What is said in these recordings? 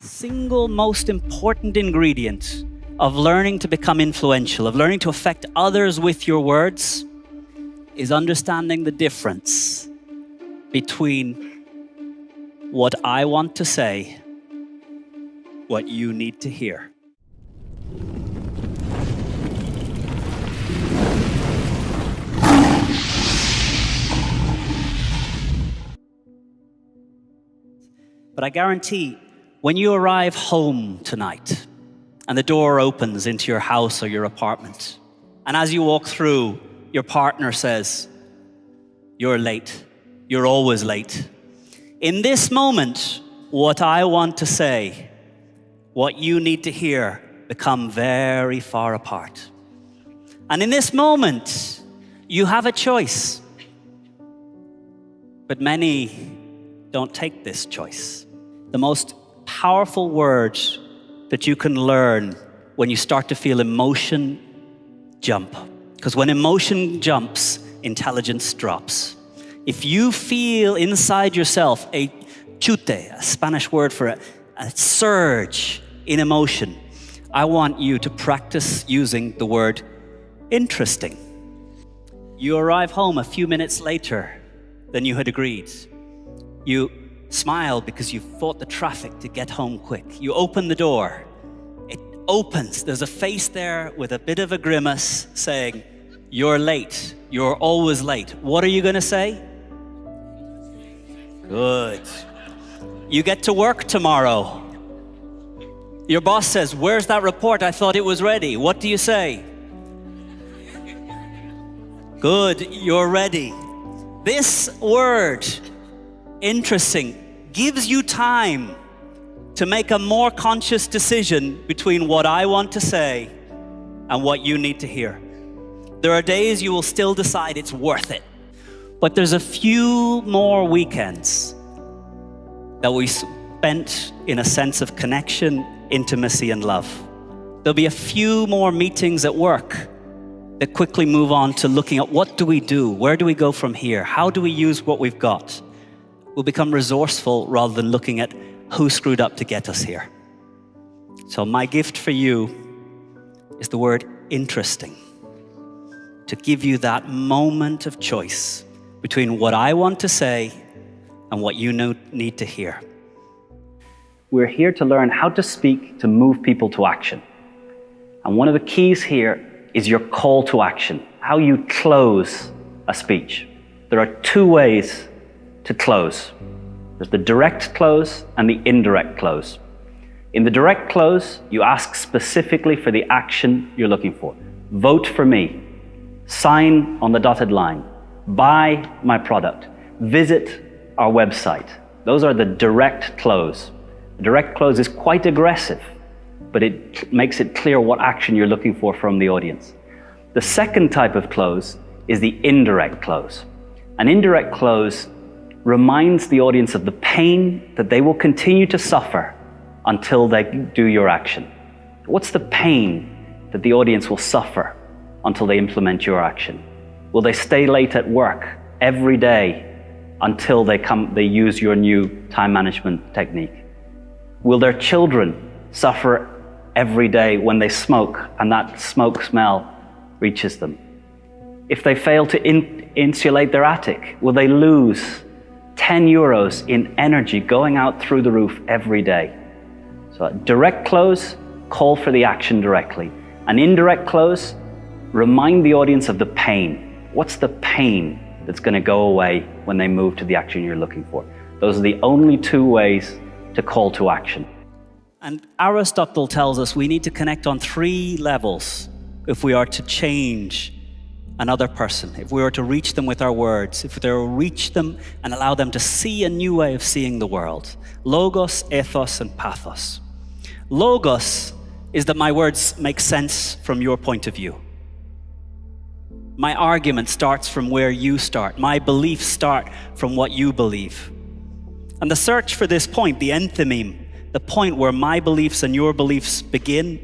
Single most important ingredient of learning to become influential, of learning to affect others with your words, is understanding the difference between what I want to say, what you need to hear. But I guarantee, when you arrive home tonight and the door opens into your house or your apartment, and as you walk through, your partner says, "You're late. You're always late." In this moment, what I want to say, what you need to hear, become very far apart. And in this moment, you have a choice. But many don't take this choice. The most powerful word that you can learn when you start to feel emotion jump. Because when emotion jumps, intelligence drops. If you feel inside yourself a chute, a Spanish word for a surge in emotion, I want you to practice using the word interesting. You arrive home a few minutes later than you had agreed. You smile because you fought the traffic to get home quick. You open the door. It opens. There's a face there with a bit of a grimace saying, "You're late. You're always late." What are you going to say? Good. You get to work tomorrow. Your boss says, "Where's that report? I thought it was ready." What do you say? Good. You're ready. This word, interesting, gives you time to make a more conscious decision between what I want to say and what you need to hear. There are days you will still decide it's worth it. But there's a few more weekends that we spent in a sense of connection, intimacy, and love. There'll be a few more meetings at work that quickly move on to looking at what do we do? Where do we go from here? How do we use what we've got? We'll become resourceful rather than looking at who screwed up to get us here. So my gift for you is the word interesting, to give you that moment of choice between what I want to say and what you need to hear. We're here to learn how to speak to move people to action. And one of the keys here is your call to action, how you close a speech. There are two ways to close. There's the direct close and the indirect close. In the direct close, you ask specifically for the action you're looking for. Vote for me. Sign on the dotted line. Buy my product. Visit our website. Those are the direct close. The direct close is quite aggressive, but it makes it clear what action you're looking for from the audience. The second type of close is the indirect close. An indirect close reminds the audience of the pain that they will continue to suffer until they do your action. What's the pain that the audience will suffer until they implement your action? Will they stay late at work every day until they use your new time management technique? Will their children suffer every day when they smoke and that smoke smell reaches them? If they fail to insulate their attic, will they lose 10 euros in energy going out through the roof every day? So a direct close, call for the action directly. An indirect close, remind the audience of the pain. What's the pain that's going to go away when they move to the action you're looking for? Those are the only two ways to call to action. And Aristotle tells us we need to connect on three levels if we are to change another person, if we are to reach them with our words, if we are to reach them and allow them to see a new way of seeing the world. Logos, ethos, and pathos. Logos is that my words make sense from your point of view. My argument starts from where you start. My beliefs start from what you believe. And the search for this point, the enthymeme, the point where my beliefs and your beliefs begin,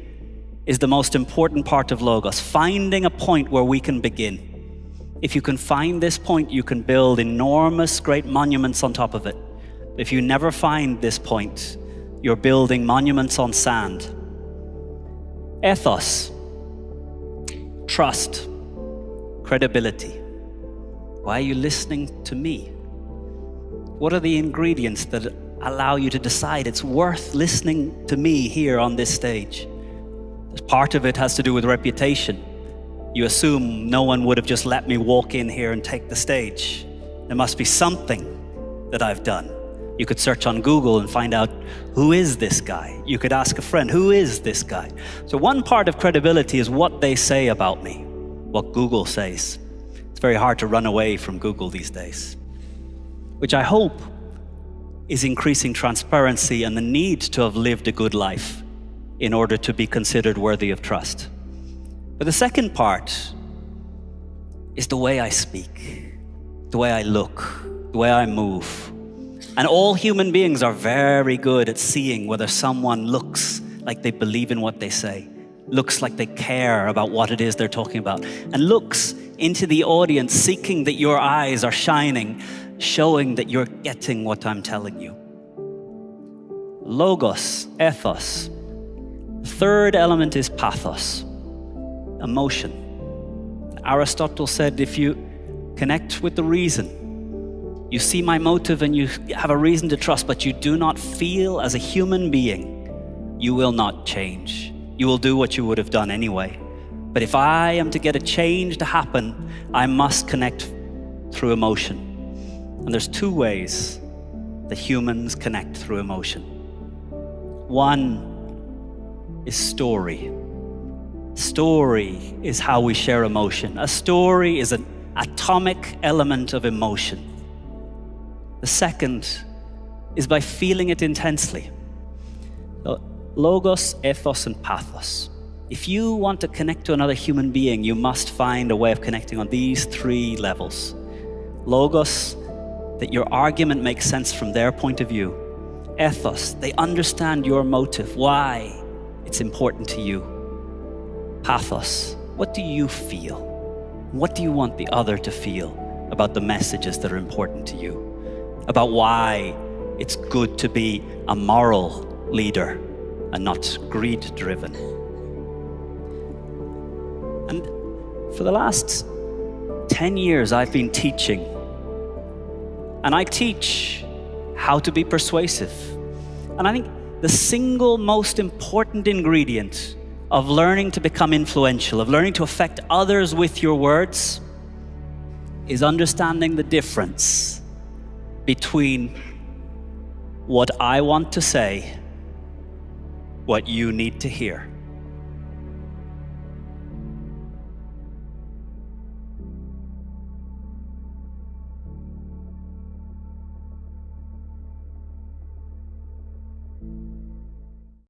is the most important part of Logos, finding a point where we can begin. If you can find this point, you can build enormous, great monuments on top of it. If you never find this point, you're building monuments on sand. Ethos, trust, credibility. Why are you listening to me? What are the ingredients that allow you to decide it's worth listening to me here on this stage? Part of it has to do with reputation. You assume no one would have just let me walk in here and take the stage. There must be something that I've done. You could search on Google and find out, who is this guy? You could ask a friend, who is this guy? So one part of credibility is what they say about me, what Google says. It's very hard to run away from Google these days, which I hope is increasing transparency and the need to have lived a good life in order to be considered worthy of trust. But the second part is the way I speak, the way I look, the way I move. And all human beings are very good at seeing whether someone looks like they believe in what they say, looks like they care about what it is they're talking about, and looks into the audience seeking that your eyes are shining, showing that you're getting what I'm telling you. Logos, ethos. The third element is pathos, emotion. Aristotle said, if you connect with the reason, you see my motive and you have a reason to trust, but you do not feel as a human being, you will not change. You will do what you would have done anyway. But if I am to get a change to happen, I must connect through emotion. And there's two ways that humans connect through emotion. One is story. Story is how we share emotion. A story is an atomic element of emotion. The second is by feeling it intensely. Logos, ethos, and pathos. If you want to connect to another human being, you must find a way of connecting on these three levels. Logos, that your argument makes sense from their point of view. Ethos, they understand your motive, why it's important to you. Pathos, what do you feel? What do you want the other to feel about the messages that are important to you? About why it's good to be a moral leader and not greed-driven. And for the last 10 years, I've been teaching. And I teach how to be persuasive. And I think the single most important ingredient of learning to become influential, of learning to affect others with your words, is understanding the difference between what I want to say, what you need to hear.